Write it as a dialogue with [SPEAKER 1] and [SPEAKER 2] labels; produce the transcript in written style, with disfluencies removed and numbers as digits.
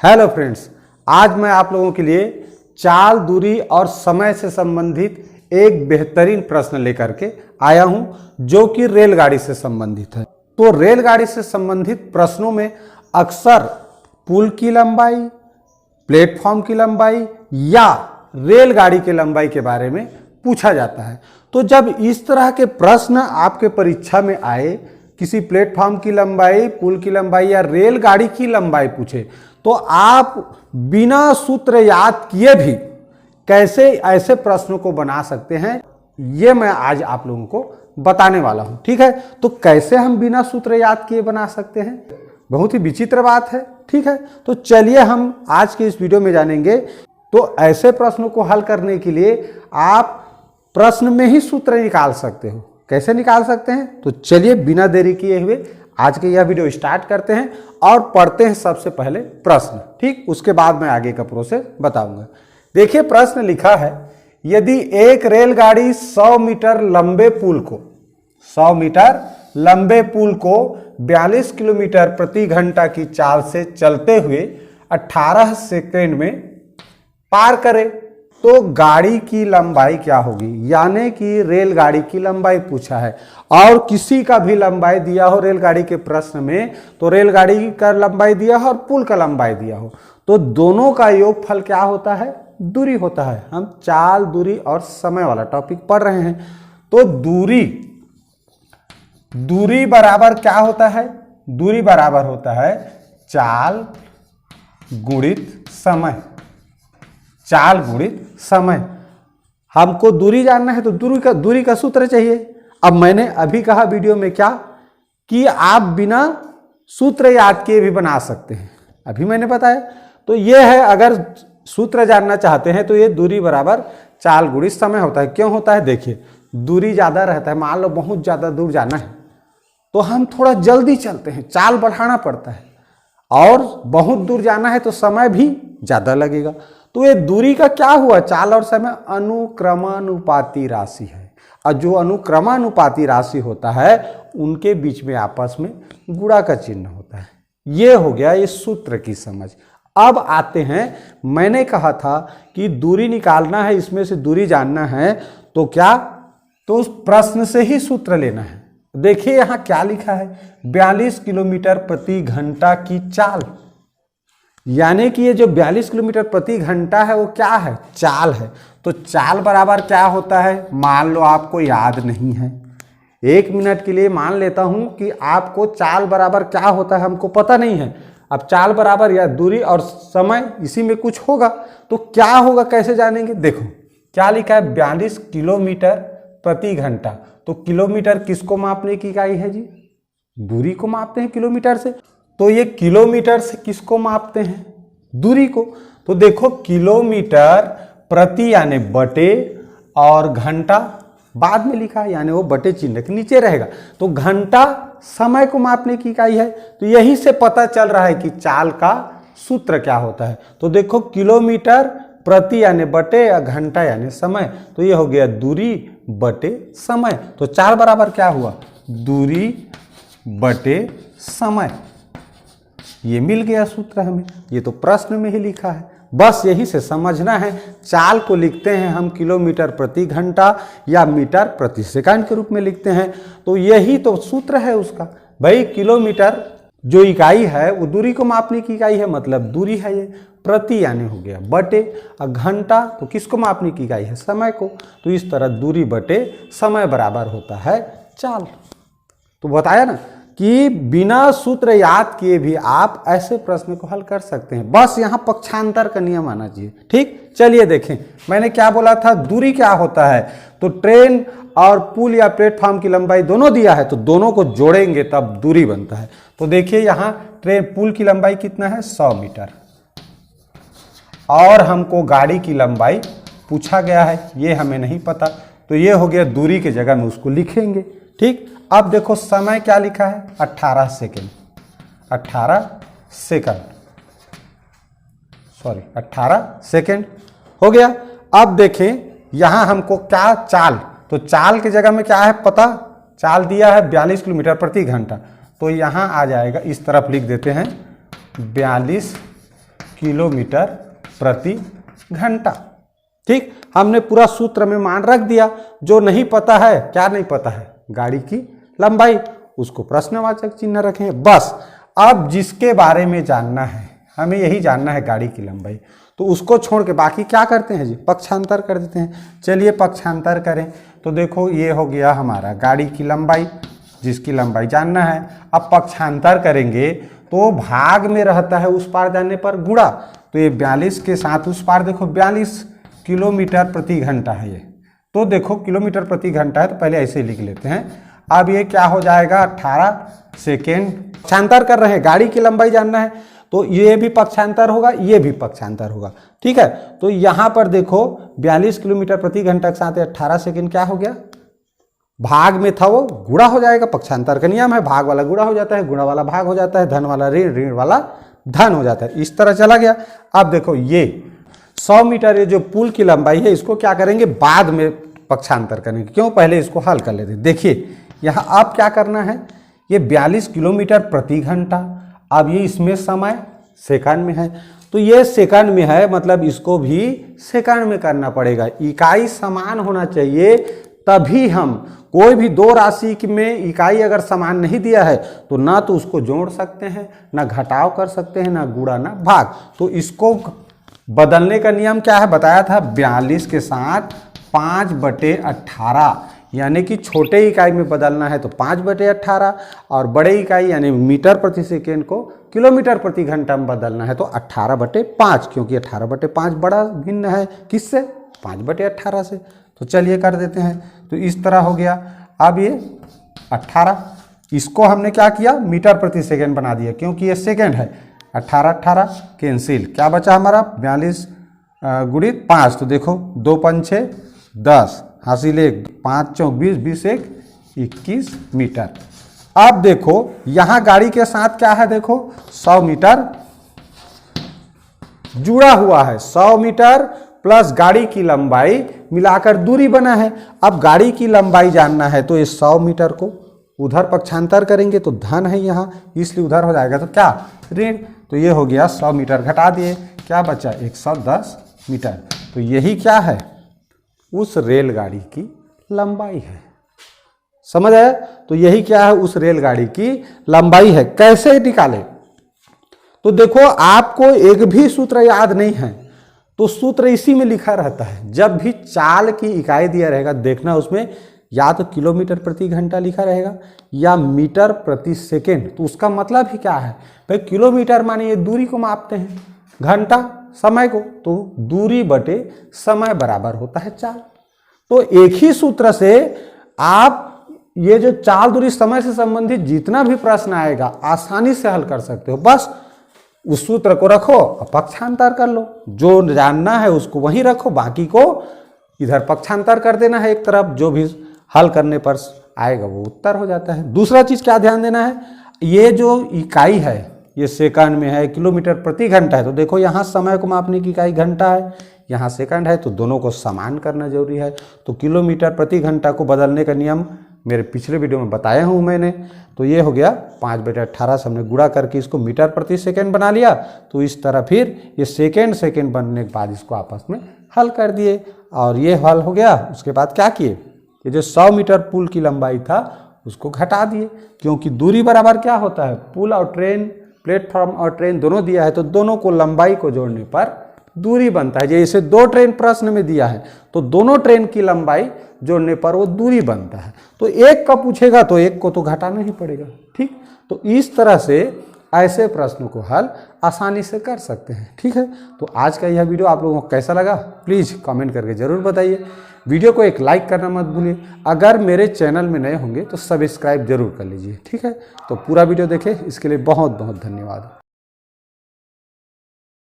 [SPEAKER 1] Hello friends, आज मैं आप लोगों के लिए चाल, दूरी और समय से संबंधित एक बेहतरीन प्रश्न लेकर के आया हूं जो कि रेलगाड़ी से संबंधित है। तो रेलगाड़ी से संबंधित प्रश्नों में अक्सर पुल की लंबाई, प्लेटफॉर्म की लंबाई या रेलगाड़ी की लंबाई के बारे में पूछा जाता है। तो जब इस तरह के प्रश्न आपके परीक्षा में आए, किसी प्लेटफॉर्म की लंबाई, पुल की लंबाई या रेलगाड़ी की लंबाई पूछे, तो आप बिना सूत्र याद किए भी कैसे ऐसे प्रश्नों को बना सकते हैं, ये मैं आज आप लोगों को बताने वाला हूं। ठीक है, तो कैसे हम बिना सूत्र याद किए बना सकते हैं, बहुत ही विचित्र बात है। ठीक है, तो चलिए हम आज के इस वीडियो में जानेंगे। तो ऐसे प्रश्नों को हल करने के लिए आप प्रश्न में ही सूत्र निकाल सकते हो। कैसे निकाल सकते हैं, तो चलिए बिना देरी किए हुए आज के यह वीडियो स्टार्ट करते हैं और पढ़ते हैं सबसे पहले प्रश्न। ठीक, उसके बाद मैं आगे का प्रोसेस बताऊंगा। देखिए, प्रश्न लिखा है, यदि एक रेलगाड़ी 100 मीटर लंबे पुल को 42 किलोमीटर प्रति घंटा की चाल से चलते हुए 18 सेकंड में पार करे तो गाड़ी की लंबाई क्या होगी। यानी कि रेलगाड़ी की लंबाई पूछा है और किसी का भी लंबाई दिया हो रेलगाड़ी के प्रश्न में, तो रेलगाड़ी का लंबाई दिया हो और पुल का लंबाई दिया हो, तो दोनों का योगफल क्या होता है, दूरी होता है। हम चाल, दूरी और समय वाला टॉपिक पढ़ रहे हैं। तो दूरी बराबर क्या होता है, दूरी बराबर होता है चाल गुणित समय। चाल गुणित समय। हमको दूरी जानना है तो दूरी का सूत्र चाहिए। अब मैंने अभी कहा वीडियो में क्या कि आप बिना सूत्र याद किए भी बना सकते हैं, अभी मैंने बताया। तो ये है, अगर सूत्र जानना चाहते हैं तो ये दूरी बराबर चाल गुणित समय होता है। क्यों होता है, देखिए, दूरी ज्यादा रहता है। मान लो बहुत ज्यादा दूर जाना है तो हम थोड़ा जल्दी चलते हैं, चाल बढ़ाना पड़ता है, और बहुत दूर जाना है तो समय भी ज्यादा लगेगा। तो ये दूरी का क्या हुआ, चाल और समय अनुक्रमानुपाती राशि है, और जो अनुक्रमानुपाती राशि होता है उनके बीच में आपस में गुणा का चिन्ह होता है। ये हो गया ये सूत्र की समझ। अब आते हैं, मैंने कहा था कि दूरी निकालना है, इसमें से दूरी जानना है, तो क्या, तो उस प्रश्न से ही सूत्र लेना है। देखिए यहां क्या लिखा है, 42 किलोमीटर प्रति घंटा की चाल। यानी कि ये जो 42 किलोमीटर प्रति घंटा है वो क्या है, चाल है। तो चाल बराबर क्या होता है, मान लो आपको याद नहीं है, 1 मिनट के लिए मान लेता हूं कि आपको चाल बराबर क्या होता है हमको पता नहीं है। अब चाल बराबर या दूरी और समय, इसी में कुछ होगा, तो क्या होगा कैसे जानेंगे। देखो क्या लिखा है, 42 किलोमीटर प्रति घंटा। तो किलोमीटर किसको मापने की इकाई है जी, दूरी को मापते हैं किलोमीटर से। तो ये किलोमीटर से किसको मापते हैं, दूरी को। तो देखो, किलोमीटर प्रति यानी बटे, और घंटा बाद में लिखा है, यानी वो बटे चिन्ह के नीचे रहेगा। तो घंटा समय को मापने की इकाई है। तो यही से पता चल रहा है कि चाल का सूत्र क्या होता है। तो देखो, किलोमीटर प्रति यानी बटे, या घंटा यानी समय, तो ये हो गया दूरी बटे समय। तो चाल बराबर क्या हुआ, दूरी बटे समय। ये मिल गया सूत्र हमें, ये तो प्रश्न में ही लिखा है, बस यही से समझना है। चाल को लिखते हैं हम किलोमीटर प्रति घंटा या मीटर प्रति सेकंड के रूप में लिखते हैं। तो यही तो सूत्र है उसका। भाई, किलोमीटर जो इकाई है वो दूरी को मापने की इकाई है, मतलब दूरी है ये, प्रति यानी हो गया बटे, और घंटा तो किसको मापने की इकाई है, समय को। तो इस तरह दूरी बटे समय बराबर होता है चाल। तो बताया ना कि बिना सूत्र याद किए भी आप ऐसे प्रश्न को हल कर सकते हैं, बस यहाँ पक्षांतर का नियम आना चाहिए। ठीक, चलिए देखें, मैंने क्या बोला था, दूरी क्या होता है। तो ट्रेन और पुल या प्लेटफॉर्म की लंबाई दोनों दिया है, तो दोनों को जोड़ेंगे तब दूरी बनता है। तो देखिए यहाँ पुल की लंबाई कितना है, 100 मीटर, और हमको गाड़ी की लंबाई पूछा गया है, ये हमें नहीं पता, तो ये हो गया दूरी के जगह में उसको लिखेंगे। ठीक, अब देखो समय क्या लिखा है, 18 सेकेंड, 18 सेकेंड हो गया। अब देखें यहां हमको क्या, चाल, तो चाल के जगह में क्या है पता, चाल दिया है 42 किलोमीटर प्रति घंटा, तो यहां आ जाएगा, इस तरफ लिख देते हैं 42 किलोमीटर प्रति घंटा। ठीक, हमने पूरा सूत्र में मान रख दिया। जो नहीं पता है, क्या नहीं पता है, गाड़ी की लंबाई, उसको प्रश्नवाचक चिन्ह रखें बस। अब जिसके बारे में जानना है, हमें यही जानना है गाड़ी की लंबाई, तो उसको छोड़ के बाकी क्या करते हैं जी, पक्षांतर कर देते हैं। चलिए पक्षांतर करें। तो देखो ये हो गया हमारा गाड़ी की लंबाई, जिसकी लंबाई जानना है। अब पक्षांतर करेंगे तो भाग में रहता है उस पार जाने पर गुणा, तो ये 42 के साथ उस पार देखो 42 किलोमीटर प्रति घंटा है ये, तो देखो किलोमीटर प्रति घंटा है तो पहले ऐसे लिख लेते हैं। अब ये क्या हो जाएगा 18 सेकेंड। पक्षांतर कर रहे हैं, गाड़ी की लंबाई जानना है, तो ये भी पक्षांतर होगा, ये भी पक्षांतर होगा। ठीक है, तो यहाँ पर देखो 42 किलोमीटर प्रति घंटा के साथ 18 सेकेंड क्या हो गया, भाग में था वो गुणा हो जाएगा। पक्षांतर का नियम है, भाग वाला गुणा हो जाता है, गुणा वाला भाग हो जाता है, धन वाला ऋण, ऋण वाला धन हो जाता है। इस तरह चला गया। अब देखो ये 100 मीटर ये जो पुल की लंबाई है, इसको क्या करेंगे, बाद में पक्षांतर करेंगे। क्यों, पहले इसको हल कर लेते हैं। देखिए यहाँ अब क्या करना है, ये 42 किलोमीटर प्रति घंटा, अब ये इसमें समय सेकंड में है, तो ये सेकंड में है, मतलब इसको भी सेकंड में करना पड़ेगा। इकाई समान होना चाहिए, तभी हम कोई भी दो राशि में इकाई अगर समान नहीं दिया है तो ना तो उसको जोड़ सकते हैं, ना घटाव कर सकते हैं, ना गुणा ना भाग। तो इसको बदलने का नियम क्या है बताया था, 42 के साथ 5/18, यानी कि छोटे इकाई में बदलना है तो 5/18, और बड़े इकाई यानी मीटर प्रति सेकेंड को किलोमीटर प्रति घंटा में बदलना है तो 18/5, क्योंकि 18/5 बड़ा भिन्न है किससे, 5/18 से। तो चलिए कर देते हैं। तो इस तरह हो गया। अब ये 18, इसको हमने क्या किया, मीटर प्रति सेकेंड बना दिया, क्योंकि ये सेकेंड है। 18 कैंसिल, क्या बचा हमारा 42 गुणित 5, तो देखो 2 5 6 10, हासिल 1, 5 4 20, 20 1 21 मीटर। अब देखो यहाँ गाड़ी के साथ क्या है, देखो 100 मीटर जुड़ा हुआ है, 100 मीटर प्लस गाड़ी की लंबाई मिलाकर दूरी बना है। अब गाड़ी की लंबाई जानना है तो ये 100 मीटर को उधर पक्षांतर करेंगे तो धन है यहाँ, इसलिए उधर हो जाएगा तो क्या ऋण। तो ये हो गया 100 मीटर, घटा दिए, क्या बचा 110 मीटर। तो यही क्या है, उस रेलगाड़ी की लंबाई है। समझ आया? तो यही क्या है, उस रेलगाड़ी की लंबाई है। कैसे निकाले, तो देखो आपको एक भी सूत्र याद नहीं है तो सूत्र इसी में लिखा रहता है। जब भी चाल की इकाई दिया रहेगा, देखना उसमें या तो किलोमीटर प्रति घंटा लिखा रहेगा या मीटर प्रति सेकेंड। तो उसका मतलब ही क्या है भाई, किलोमीटर माने ये दूरी को मापते हैं, घंटा समय को, तो दूरी बटे समय बराबर होता है चाल। तो एक ही सूत्र से आप ये जो चाल दूरी समय से संबंधित जितना भी प्रश्न आएगा आसानी से हल कर सकते हो। बस उस सूत्र को रखो और पक्षांतर कर लो, जो जानना है उसको वहीं रखो, बाकी को इधर पक्षांतर कर देना है एक तरफ, जो भी हल करने पर आएगा वो उत्तर हो जाता है। दूसरा चीज क्या ध्यान देना है, ये जो इकाई है ये सेकंड में है, किलोमीटर प्रति घंटा है, तो देखो यहाँ समय को मापने की इकाई घंटा है, यहाँ सेकंड है, तो दोनों को समान करना जरूरी है। तो किलोमीटर प्रति घंटा को बदलने का नियम मेरे पिछले वीडियो में बताया हूँ मैंने। तो ये हो गया 5/18 से हमने गुणा करके इसको मीटर प्रति सेकेंड बना लिया। तो इस तरह फिर ये सेकेंड बनने के बाद इसको आपस में हल कर दिए और ये हल हो गया। उसके बाद क्या किए, ये जो 100 मीटर पुल की लंबाई था उसको घटा दिए, क्योंकि दूरी बराबर क्या होता है, पुल और ट्रेन, प्लेटफॉर्म और ट्रेन दोनों दिया है तो दोनों को लंबाई को जोड़ने पर दूरी बनता है। जैसे 2 ट्रेन प्रश्न में दिया है तो दोनों ट्रेन की लंबाई जोड़ने पर वो दूरी बनता है। तो एक का पूछेगा तो एक को तो घटाना ही पड़ेगा। ठीक, तो इस तरह से ऐसे प्रश्नों को हल आसानी से कर सकते हैं। ठीक है, तो आज का यह वीडियो आप लोगों को कैसा लगा प्लीज़ कमेंट करके ज़रूर बताइए। वीडियो को एक लाइक करना मत भूलिए। अगर मेरे चैनल में नए होंगे तो सब्सक्राइब जरूर कर लीजिए। ठीक है, तो पूरा वीडियो देखें, इसके लिए बहुत बहुत धन्यवाद।